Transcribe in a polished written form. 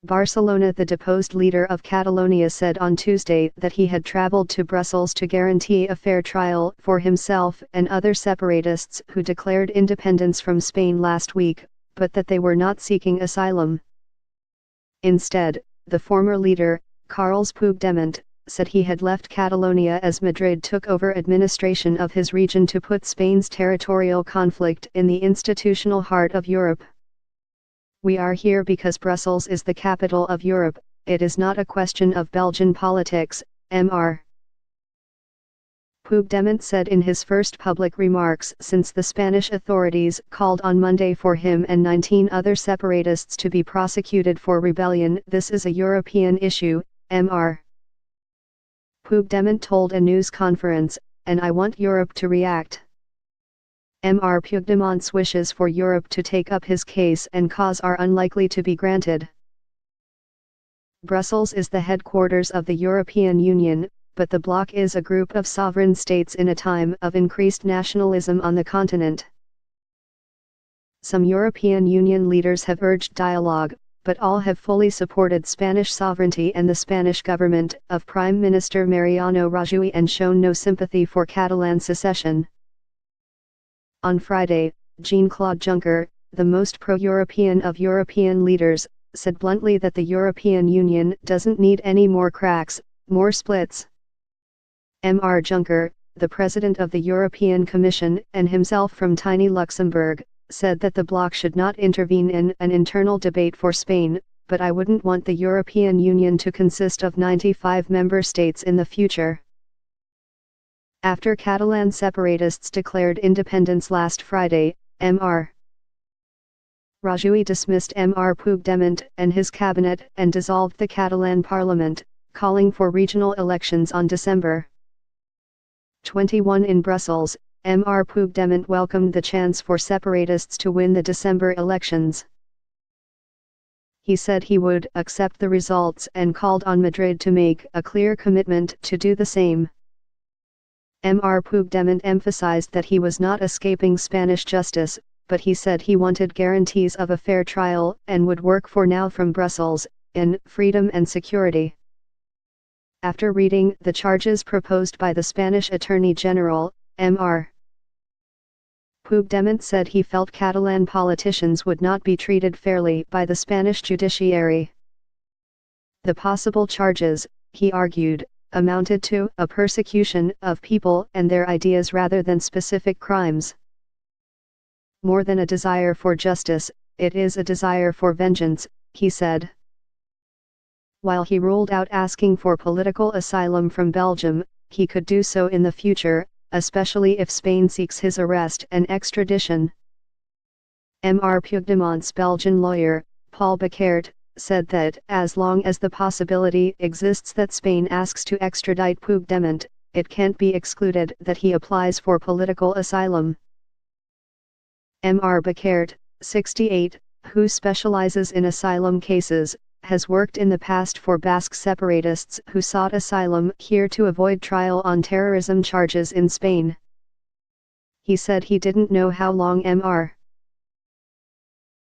Barcelona. The deposed leader of Catalonia said on Tuesday that he had traveled to Brussels to guarantee a fair trial for himself and other separatists who declared independence from Spain last week, but that they were not seeking asylum. Instead, the former leader, Carles Puigdemont, said he had left Catalonia as Madrid took over administration of his region to put Spain's territorial conflict in the institutional heart of Europe. "We are here because Brussels is the capital of Europe, it is not a question of Belgian politics," Mr. Puigdemont said in his first public remarks since the Spanish authorities called on Monday for him and 19 other separatists to be prosecuted for rebellion. "This is a European issue," Mr. Puigdemont told a news conference, "and I want Europe to react." Mr. Puigdemont's wishes for Europe to take up his case and cause are unlikely to be granted. Brussels is the headquarters of the European Union, but the bloc is a group of sovereign states in a time of increased nationalism on the continent. Some European Union leaders have urged dialogue, but all have fully supported Spanish sovereignty and the Spanish government of Prime Minister Mariano Rajoy and shown no sympathy for Catalan secession. On Friday, Jean-Claude Juncker, the most pro-European of European leaders, said bluntly that the European Union doesn't need any more cracks, more splits. Mr. Juncker, the president of the European Commission and himself from tiny Luxembourg, said that the bloc should not intervene in an internal debate for Spain, but I wouldn't want the European Union to consist of 95 member states in the future. After Catalan separatists declared independence last Friday, Mr. Rajoy dismissed Mr. Puigdemont and his cabinet and dissolved the Catalan parliament, calling for regional elections on December 21 in Brussels. Mr. Puigdemont welcomed the chance for separatists to win the December elections. He said he would accept the results and called on Madrid to make a clear commitment to do the same. Mr. Puigdemont emphasized that he was not escaping Spanish justice, but he said he wanted guarantees of a fair trial and would work for now from Brussels, in freedom and security. After reading the charges proposed by the Spanish Attorney General, Mr. Puigdemont said he felt Catalan politicians would not be treated fairly by the Spanish judiciary. The possible charges, he argued, amounted to a persecution of people and their ideas rather than specific crimes. More than a desire for justice, it is a desire for vengeance, he said. While he ruled out asking for political asylum from Belgium, he could do so in the future, especially if Spain seeks his arrest and extradition. Mr. Puigdemont's Belgian lawyer, Paul Beckert, said that as long as the possibility exists that Spain asks to extradite Puigdemont, it can't be excluded that he applies for political asylum. Mr. Beckert, 68, who specializes in asylum cases, has worked in the past for Basque separatists who sought asylum here to avoid trial on terrorism charges in Spain. He said he didn't know how long Mr.